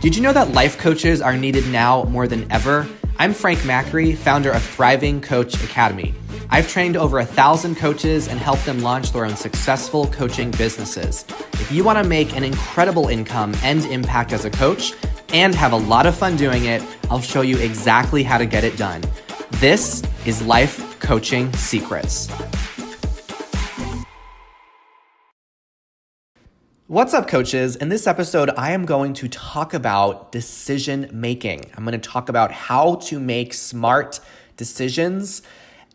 Did you know that life coaches are needed now more than ever? I'm Frank Macri, founder of Thriving Coach Academy. I've trained over 1,000 coaches and helped them launch their own successful coaching businesses. If you want to make an incredible income and impact as a coach and have a lot of fun doing it, I'll show you exactly how to get it done. This is Life Coaching Secrets. What's up, coaches? In this episode, I am going to talk about decision making. I'm going to talk about how to make smart decisions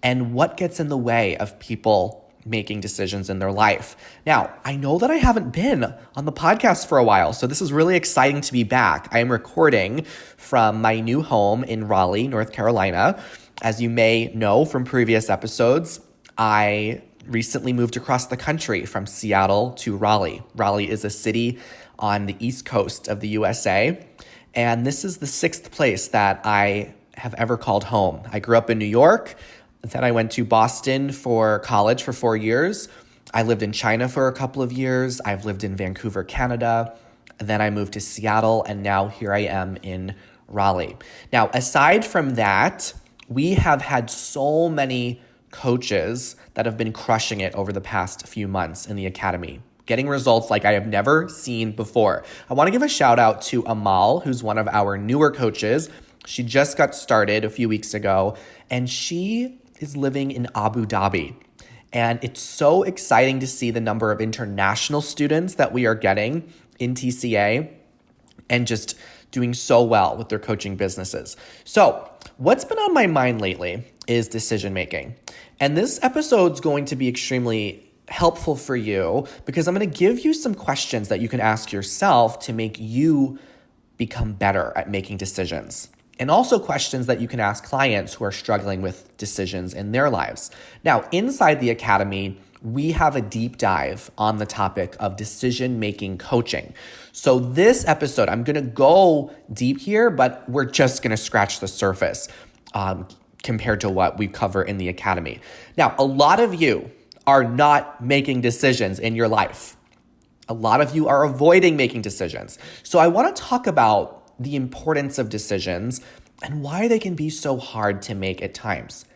and what gets in the way of people making decisions in their life. Now, I know that I haven't been on the podcast for a while, so this is really exciting to be back. I am recording from my new home in Raleigh, North Carolina. As you may know from previous episodes, I recently moved across the country from Seattle to Raleigh. Raleigh is a city on the East Coast of the USA, and this is the 6th place that I have ever called home. I grew up in New York, then I went to Boston for college for 4 years. I lived in China for a couple of years. I've lived in Vancouver, Canada. And then I moved to Seattle, and now here I am in Raleigh. Now, aside from that, we have had so many coaches that have been crushing it over the past few months in the academy, getting results like I have never seen before. I want to give a shout out to Amal, who's one of our newer coaches. She just got started a few weeks ago, and she is living in Abu Dhabi. And it's so exciting to see the number of international students that we are getting in TCA and just doing so well with their coaching businesses. So what's been on my mind lately is decision making. And this episode's going to be extremely helpful for you because I'm going to give you some questions that you can ask yourself to make you become better at making decisions. And also questions that you can ask clients who are struggling with decisions in their lives. Now, inside the academy, we have a deep dive on the topic of decision-making coaching. So this episode, I'm going to go deep here, but we're just going to scratch the surface compared to what we cover in the academy. Now, a lot of you are not making decisions in your life. A lot of you are avoiding making decisions. So I want to talk about the importance of decisions and why they can be so hard to make at times.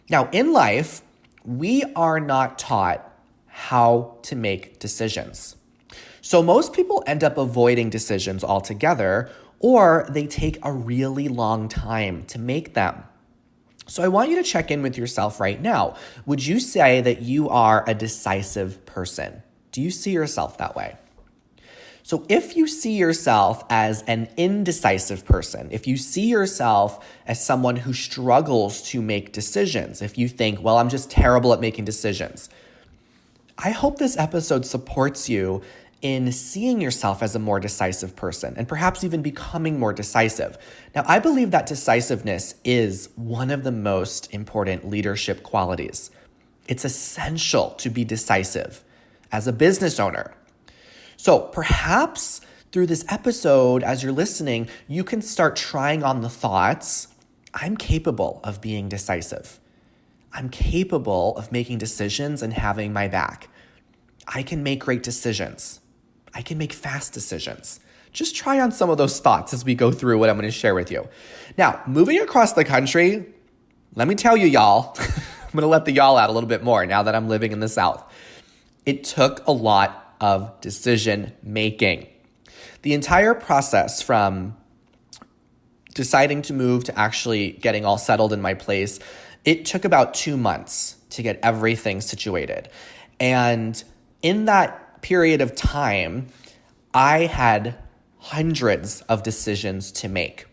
Now, in life, we are not taught how to make decisions. So most people end up avoiding decisions altogether, or they take a really long time to make them. So I want you to check in with yourself right now. Would you say that you are a decisive person? Do you see yourself that way? So if you see yourself as an indecisive person, if you see yourself as someone who struggles to make decisions, if you think, well, I'm just terrible at making decisions, I hope this episode supports you in seeing yourself as a more decisive person and perhaps even becoming more decisive. Now, I believe that decisiveness is one of the most important leadership qualities. It's essential to be decisive as a business owner. So perhaps through this episode, as you're listening, you can start trying on the thoughts, I'm capable of being decisive. I'm capable of making decisions and having my back. I can make great decisions. I can make fast decisions. Just try on some of those thoughts as we go through what I'm going to share with you. Now, moving across the country, let me tell you, y'all, I'm going to let the y'all out a little bit more now that I'm living in the South. It took a lot of decision making. The entire process from deciding to move to actually getting all settled in my place, it took about 2 months to get everything situated. And in that period of time, I had hundreds of decisions to make.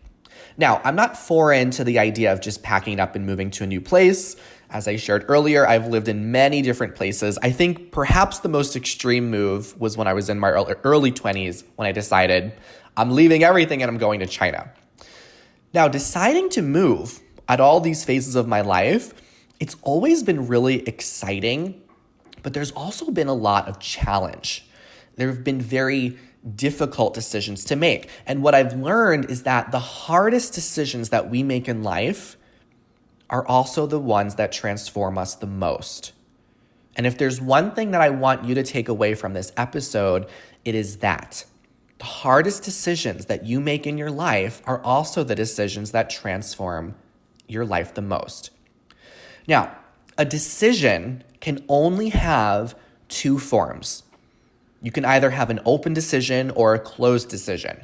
Now, I'm not foreign to the idea of just packing up and moving to a new place. As I shared earlier, I've lived in many different places. I think perhaps the most extreme move was when I was in my early 20s when I decided I'm leaving everything and I'm going to China. Now, deciding to move at all these phases of my life, it's always been really exciting, but there's also been a lot of challenge. There have been very difficult decisions to make. And what I've learned is that the hardest decisions that we make in life are also the ones that transform us the most. And if there's one thing that I want you to take away from this episode, it is that The hardest decisions that you make in your life are also the decisions that transform your life the most. Now, a decision can only have two forms. You can either have an open decision or a closed decision.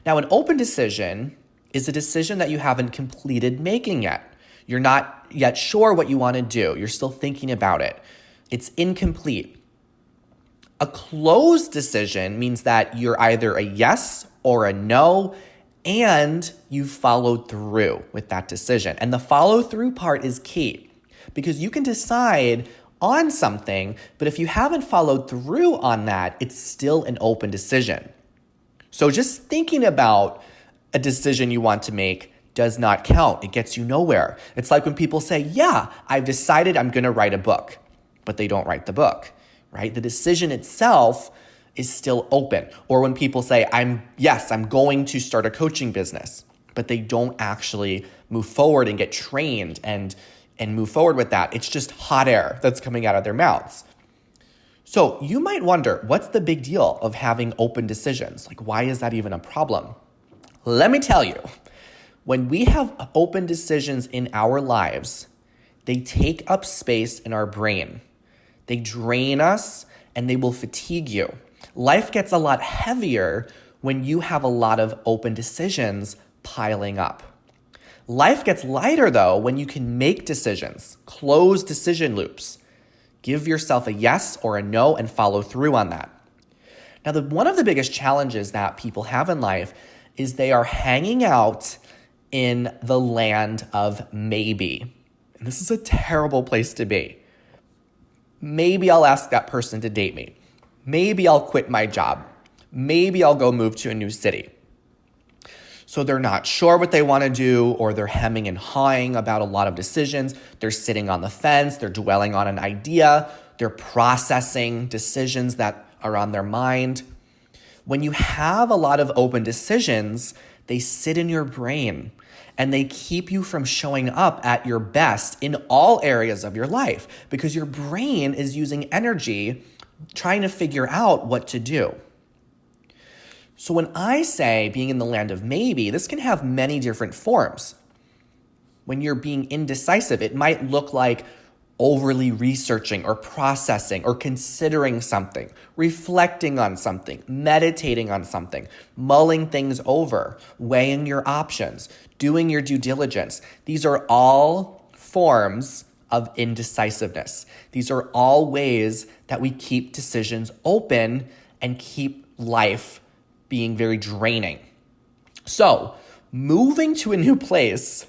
Now, an open decision is a decision that you haven't completed making yet. You're not yet sure what you want to do. You're still thinking about it. It's incomplete. A closed decision means that you're either a yes or a no, and you followed through with that decision. And the follow through part is key because you can decide on something, but if you haven't followed through on that, it's still an open decision. So just thinking about a decision you want to make does not count. It gets you nowhere. It's like when people say, yeah, I've decided I'm going to write a book, but they don't write the book. Right? The decision itself is still open. Or when people say, I'm going to start a coaching business, but they don't actually move forward and get trained and move forward with that. It's just hot air that's coming out of their mouths. So you might wonder, what's the big deal of having open decisions? Like, why is that even a problem? Let me tell you, when we have open decisions in our lives, they take up space in our brain. They drain us and they will fatigue you. Life gets a lot heavier when you have a lot of open decisions piling up. Life gets lighter though when you can make decisions, close decision loops. Give yourself a yes or a no and follow through on that. Now, one of the biggest challenges that people have in life is they are hanging out in the land of maybe. And this is a terrible place to be. Maybe I'll ask that person to date me. Maybe I'll quit my job. Maybe I'll go move to a new city. So they're not sure what they want to do, or they're hemming and hawing about a lot of decisions. They're sitting on the fence. They're dwelling on an idea. They're processing decisions that are on their mind. When you have a lot of open decisions, they sit in your brain and they keep you from showing up at your best in all areas of your life because your brain is using energy trying to figure out what to do. So when I say being in the land of maybe, this can have many different forms. When you're being indecisive, it might look like overly researching or processing or considering something, reflecting on something, meditating on something, mulling things over, weighing your options, doing your due diligence. These are all forms of indecisiveness. These are all ways that we keep decisions open and keep life being very draining. So, moving to a new place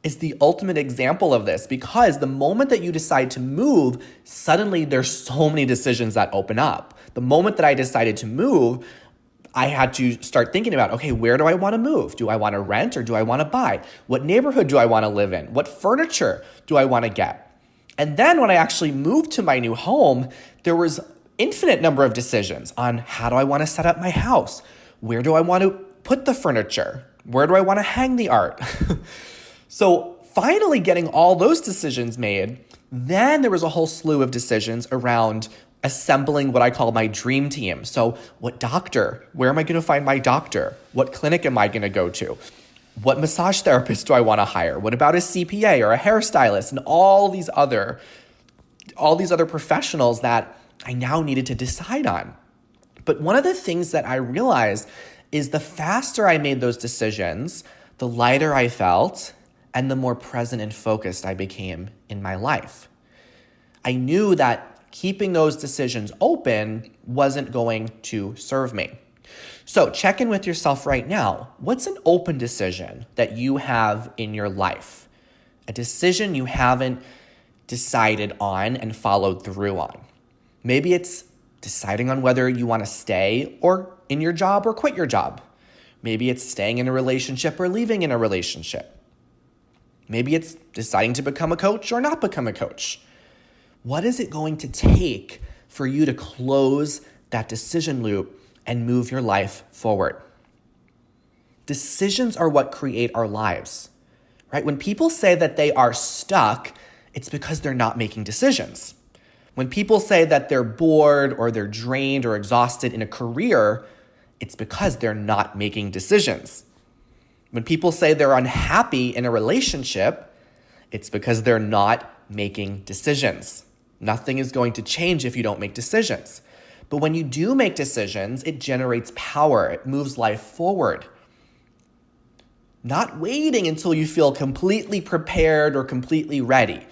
is the ultimate example of this because the moment that you decide to move, suddenly there's so many decisions that open up. The moment that I decided to move, I had to start thinking about, okay, where do I want to move? Do I want to rent or do I want to buy? What neighborhood do I want to live in? What furniture do I want to get? And then when I actually moved to my new home, there was infinite number of decisions on how do I want to set up my house? Where do I want to put the furniture? Where do I want to hang the art? So finally getting all those decisions made, then there was a whole slew of decisions around assembling what I call my dream team. So what doctor? Where am I going to find my doctor? What clinic am I going to go to? What massage therapist do I want to hire? What about a CPA or a hairstylist? And all these other professionals that I now needed to decide on. But one of the things that I realized is the faster I made those decisions, the lighter I felt, and the more present and focused I became in my life. I knew that keeping those decisions open wasn't going to serve me. So check in with yourself right now. What's an open decision that you have in your life? A decision you haven't decided on and followed through on. Maybe it's deciding on whether you want to stay or in your job or quit your job. Maybe it's staying in a relationship or leaving in a relationship. Maybe it's deciding to become a coach or not become a coach. What is it going to take for you to close that decision loop and move your life forward? Decisions are what create our lives, right? When people say that they are stuck, it's because they're not making decisions. When people say that they're bored or they're drained or exhausted in a career, It's because they're not making decisions. When people say they're unhappy in a relationship, it's because they're not making decisions. Nothing is going to change if you don't make decisions. But when you do make decisions, it generates power. It moves life forward. Not waiting until you feel completely prepared or completely ready.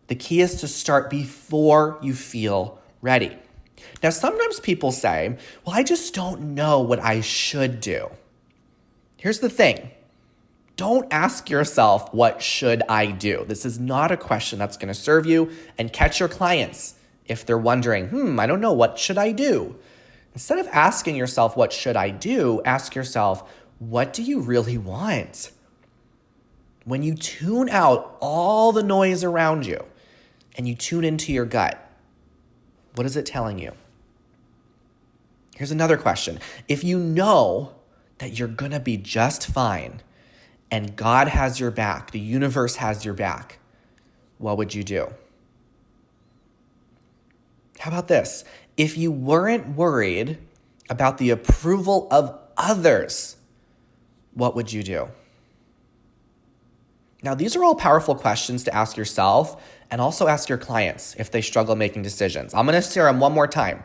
The key is to start before you feel ready. Now, sometimes people say, well, I just don't know what I should do. Here's the thing. Don't ask yourself, what should I do? This is not a question that's going to serve you and catch your clients if they're wondering, I don't know, what should I do? Instead of asking yourself, what should I do? Ask yourself, what do you really want? When you tune out all the noise around you and you tune into your gut, what is it telling you? Here's another question. If you know that you're going to be just fine and God has your back, the universe has your back, what would you do? How about this? If you weren't worried about the approval of others, what would you do? Now, these are all powerful questions to ask yourself and also ask your clients if they struggle making decisions. I'm going to share them one more time.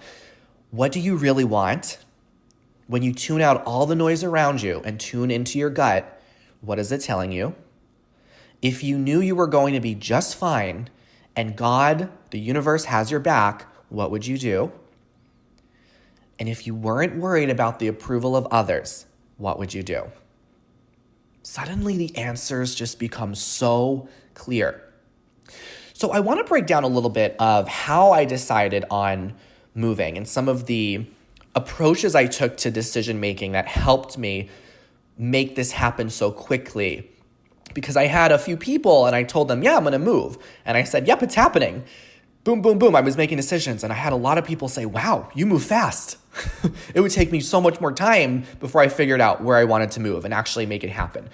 What do you really want? When you tune out all the noise around you and tune into your gut, what is it telling you? If you knew you were going to be just fine and God, the universe, has your back, what would you do? And if you weren't worried about the approval of others, what would you do? Suddenly the answers just become so clear. So I want to break down a little bit of how I decided on moving and some of the approaches I took to decision making that helped me make this happen so quickly. Because I had a few people and I told them, yeah, I'm going to move. And I said, yep, it's happening. Boom, boom, boom. I was making decisions and I had a lot of people say, wow, you move fast. It would take me so much more time before I figured out where I wanted to move and actually make it happen.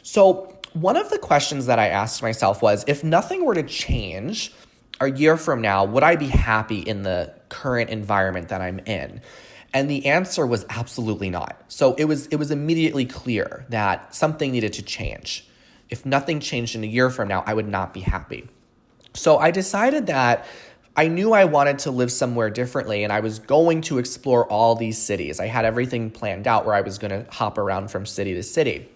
So one of the questions that I asked myself was, if nothing were to change a year from now, would I be happy in the current environment that I'm in? And the answer was absolutely not. So it was immediately clear that something needed to change. If nothing changed in a year from now, I would not be happy. So I decided that I knew I wanted to live somewhere differently and I was going to explore all these cities. I had everything planned out where I was going to hop around from city to city.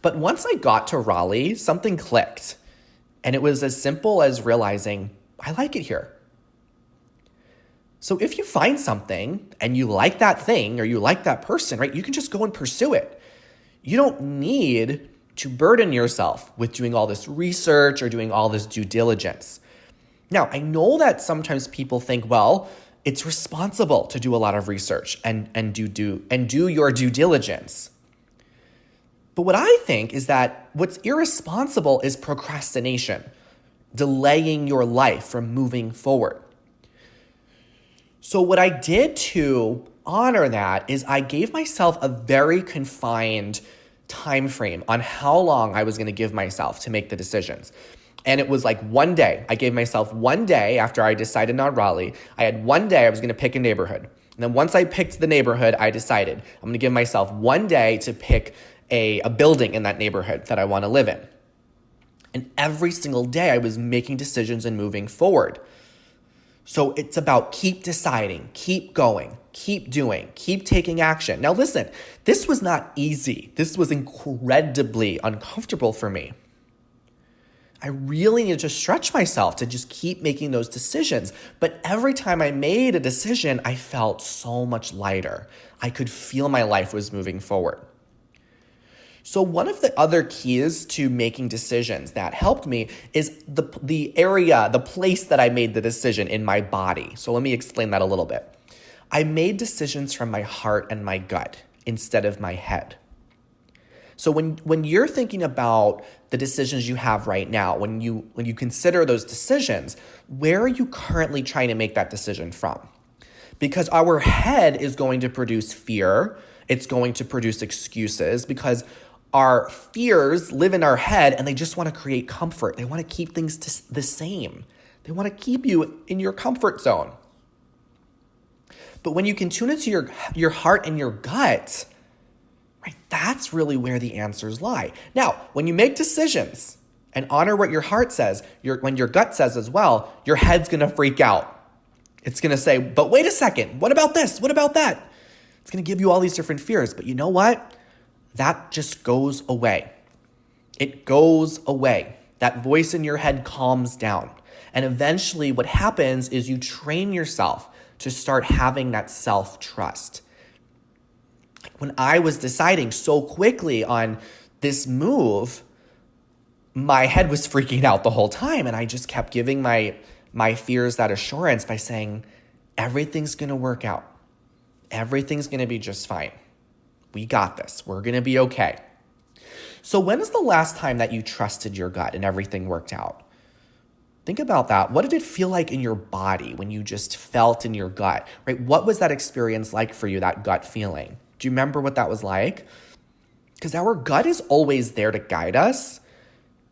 But once I got to Raleigh, something clicked. And it was as simple as realizing, I like it here. So if you find something and you like that thing or you like that person, right, you can just go and pursue it. You don't need to burden yourself with doing all this research or doing all this due diligence. Now, I know that sometimes people think, well, it's responsible to do a lot of research and do your due diligence. But what I think is that what's irresponsible is procrastination, delaying your life from moving forward. So what I did to honor that is I gave myself a very confined time frame on how long I was going to give myself to make the decisions. And it was like one day. I gave myself one day after I decided on Raleigh. I had one day I was going to pick a neighborhood. And then once I picked the neighborhood, I decided I'm going to give myself one day to pick a building in that neighborhood that I want to live in. And every single day I was making decisions and moving forward. So it's about keep deciding, keep going, keep doing, keep taking action. Now listen, this was not easy. This was incredibly uncomfortable for me. I really needed to stretch myself to just keep making those decisions. But every time I made a decision, I felt so much lighter. I could feel my life was moving forward. So one of the other keys to making decisions that helped me is the place that I made the decision in my body. So let me explain that a little bit. I made decisions from my heart and my gut instead of my head. So when you're thinking about the decisions you have right now, when you consider those decisions, where are you currently trying to make that decision from? Because our head is going to produce fear. It's going to produce excuses because our fears live in our head and they just want to create comfort. They want to keep things the same. They want to keep you in your comfort zone. But when you can tune into your heart and your gut, right, that's really where the answers lie. Now, when you make decisions and honor what your heart says, when your gut says as well, your head's going to freak out. It's going to say, but wait a second, what about this? What about that? It's going to give you all these different fears. But you know what? That just goes away. It goes away. That voice in your head calms down. And eventually what happens is you train yourself to start having that self-trust. When I was deciding so quickly on this move, my head was freaking out the whole time. And I just kept giving my fears that assurance by saying, everything's going to work out. Everything's going to be just fine. We got this. We're going to be okay. So when is the last time that you trusted your gut and everything worked out? Think about that. What did it feel like in your body when you just felt in your gut, right? What was that experience like for you, that gut feeling? Do you remember what that was like? Because our gut is always there to guide us,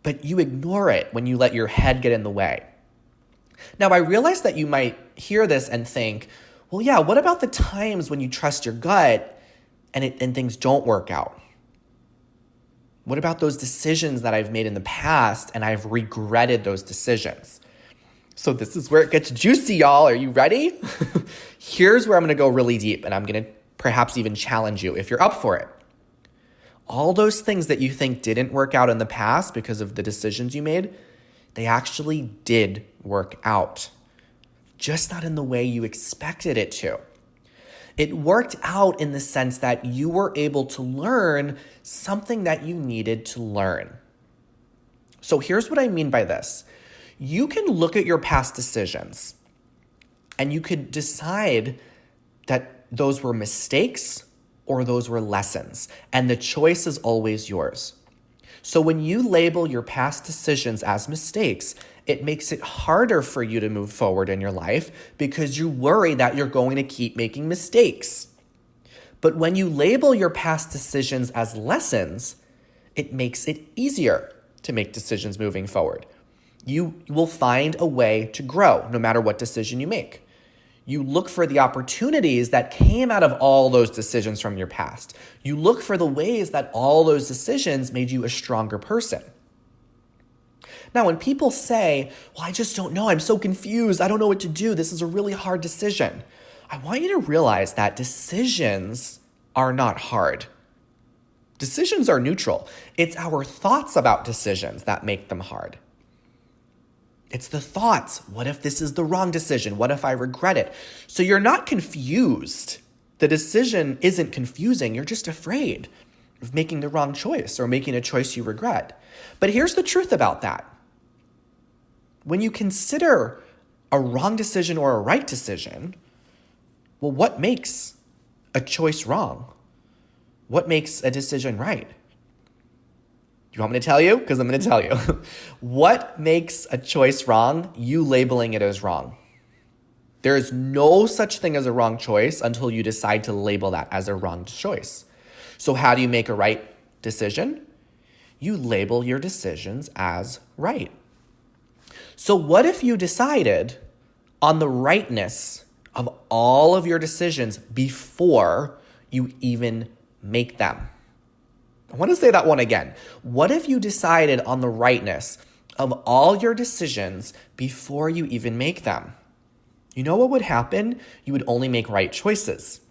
but you ignore it when you let your head get in the way. Now, I realize that you might hear this and think, well, yeah, what about the times when you trust your gut and things don't work out? What about those decisions that I've made in the past and I've regretted those decisions? So this is where it gets juicy, y'all. Are you ready? Here's where I'm going to go really deep, and I'm going to perhaps even challenge you if you're up for it. All those things that you think didn't work out in the past because of the decisions you made, they actually did work out, just not in the way you expected it to. It worked out in the sense that you were able to learn something that you needed to learn. So here's what I mean by this. You can look at your past decisions and you could decide that those were mistakes or those were lessons, and the choice is always yours. So when you label your past decisions as mistakes, it makes it harder for you to move forward in your life because you worry that you're going to keep making mistakes. But when you label your past decisions as lessons, it makes it easier to make decisions moving forward. You will find a way to grow no matter what decision you make. You look for the opportunities that came out of all those decisions from your past. You look for the ways that all those decisions made you a stronger person. Now, when people say, well, I just don't know, I'm so confused, I don't know what to do, this is a really hard decision, I want you to realize that decisions are not hard. Decisions are neutral. It's our thoughts about decisions that make them hard. It's the thoughts. What if this is the wrong decision? What if I regret it? So you're not confused. The decision isn't confusing. You're just afraid of making the wrong choice or making a choice you regret. But here's the truth about that. When you consider a wrong decision or a right decision, well, what makes a choice wrong? What makes a decision right? You want me to tell you? Because I'm going to tell you. What makes a choice wrong? You labeling it as wrong. There is no such thing as a wrong choice until you decide to label that as a wrong choice. So how do you make a right decision? You label your decisions as right. So what if you decided on the rightness of all of your decisions before you even make them? I want to say that one again. What if you decided on the rightness of all your decisions before you even make them? You know what would happen? You would only make right choices.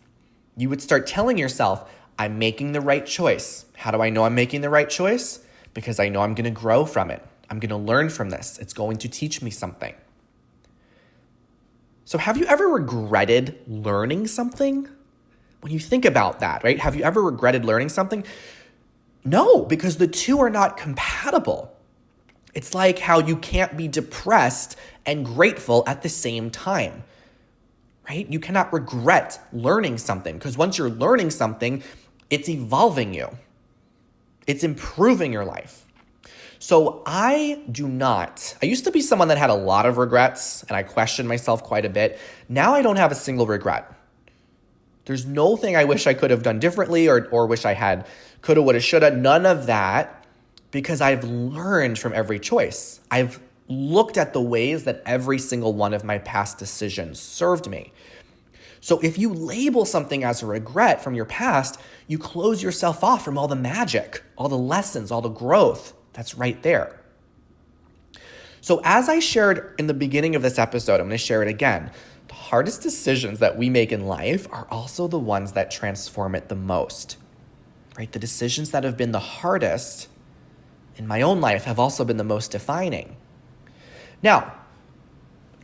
You would start telling yourself, I'm making the right choice. How do I know I'm making the right choice? Because I know I'm going to grow from it. I'm going to learn from this. It's going to teach me something. So have you ever regretted learning something? When you think about that, right? Have you ever regretted learning something? No, because the two are not compatible. It's like how you can't be depressed and grateful at the same time, right? You cannot regret learning something because once you're learning something, it's evolving you. It's improving your life. So I used to be someone that had a lot of regrets and I questioned myself quite a bit. Now I don't have a single regret. There's no thing I wish I could have done differently or wish I had coulda, woulda, shoulda, none of that, because I've learned from every choice. I've looked at the ways that every single one of my past decisions served me. So if you label something as a regret from your past, you close yourself off from all the magic, all the lessons, all the growth that's right there. So as I shared in the beginning of this episode, I'm going to share it again. The hardest decisions that we make in life are also the ones that transform it the most, right? The decisions that have been the hardest in my own life have also been the most defining. Now,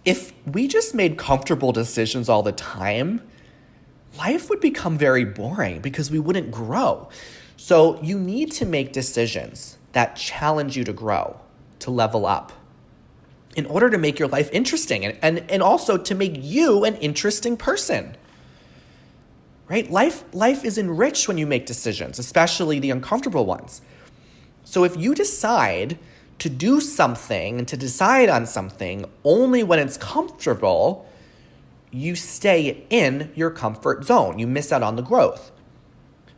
if we just made comfortable decisions all the time, life would become very boring because we wouldn't grow. So you need to make decisions that challenge you to grow, to level up, in order to make your life interesting and also to make you an interesting person, right? Life is enriched when you make decisions, especially the uncomfortable ones. So if you decide to do something and to decide on something only when it's comfortable, you stay in your comfort zone. You miss out on the growth.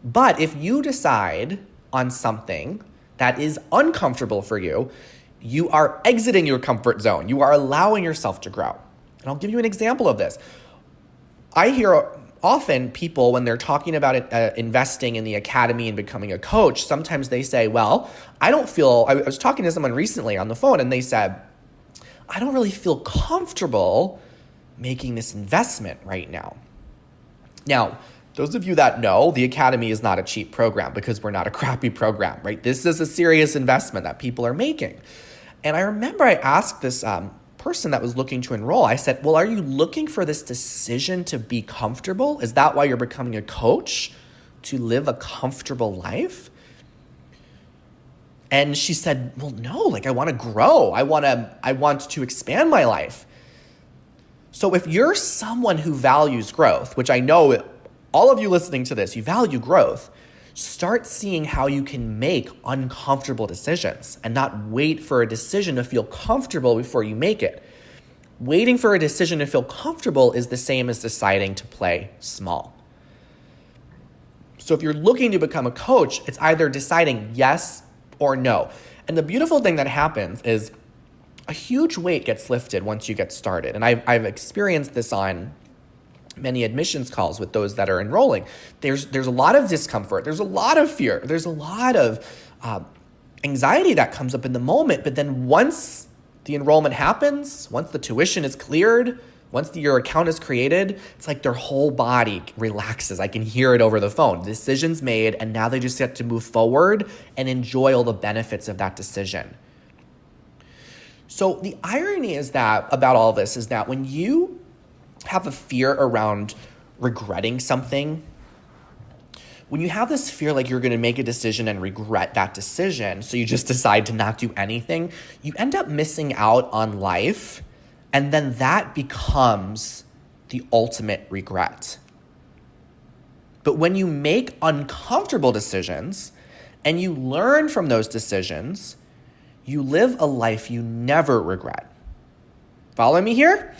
But if you decide on something that is uncomfortable for you, you are exiting your comfort zone. You are allowing yourself to grow. And I'll give you an example of this. I hear often people, when they're talking about investing in the academy and becoming a coach, sometimes they say, well, I was talking to someone recently on the phone and they said, I don't really feel comfortable making this investment right now. Now, those of you that know, the academy is not a cheap program because we're not a crappy program, right? This is a serious investment that people are making. And I remember I asked this person that was looking to enroll, I said, well, are you looking for this decision to be comfortable? Is that why you're becoming a coach? To live a comfortable life? And she said, well, no, I want to grow. I want to expand my life. So if you're someone who values growth, which I know all of you listening to this, you value growth, start seeing how you can make uncomfortable decisions and not wait for a decision to feel comfortable before you make it. Waiting for a decision to feel comfortable is the same as deciding to play small. So if you're looking to become a coach, it's either deciding yes or no. And the beautiful thing that happens is a huge weight gets lifted once you get started. And I've experienced this on many admissions calls with those that are enrolling. There's a lot of discomfort. There's a lot of fear. There's a lot of anxiety that comes up in the moment. But then once the enrollment happens, once the tuition is cleared, once your account is created, it's like their whole body relaxes. I can hear it over the phone. Decision's made, and now they just get to move forward and enjoy all the benefits of that decision. So the irony is that about all this is that when you have a fear around regretting something, when you have this fear like you're going to make a decision and regret that decision, so you just decide to not do anything, you end up missing out on life, and then that becomes the ultimate regret. But when you make uncomfortable decisions and you learn from those decisions, you live a life you never regret. Follow me here?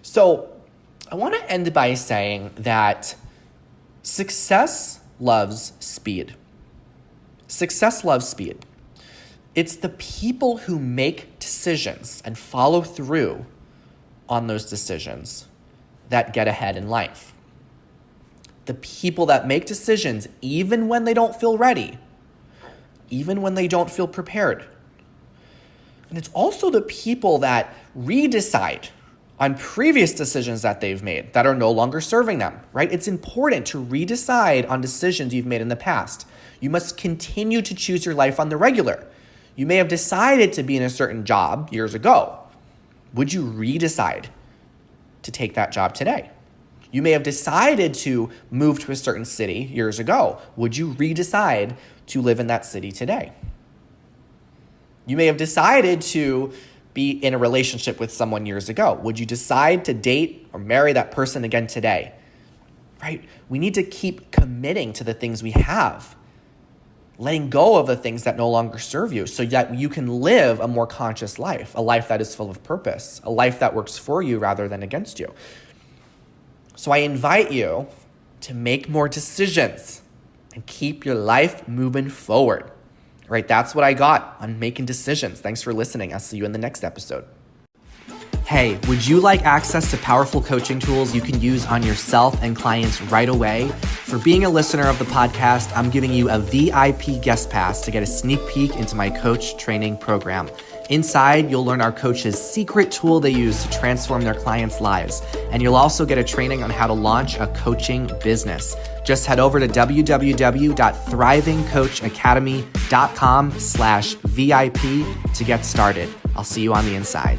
So I want to end by saying that success loves speed. Success loves speed. It's the people who make decisions and follow through on those decisions that get ahead in life. The people that make decisions even when they don't feel ready, even when they don't feel prepared. And it's also the people that redecide on previous decisions that they've made that are no longer serving them, right? It's important to redecide on decisions you've made in the past. You must continue to choose your life on the regular. You may have decided to be in a certain job years ago. Would you redecide to take that job today? You may have decided to move to a certain city years ago. Would you redecide to live in that city today? You may have decided to be in a relationship with someone years ago. Would you decide to date or marry that person again today? Right? We need to keep committing to the things we have, letting go of the things that no longer serve you so that you can live a more conscious life, a life that is full of purpose, a life that works for you rather than against you. So I invite you to make more decisions and keep your life moving forward. All right, that's what I got on making decisions. Thanks for listening. I'll see you in the next episode. Hey, would you like access to powerful coaching tools you can use on yourself and clients right away? For being a listener of the podcast, I'm giving you a VIP guest pass to get a sneak peek into my coach training program. Inside, you'll learn our coaches' secret tool they use to transform their clients' lives. And you'll also get a training on how to launch a coaching business. Just head over to www.thrivingcoachacademy.com/VIP to get started. I'll see you on the inside.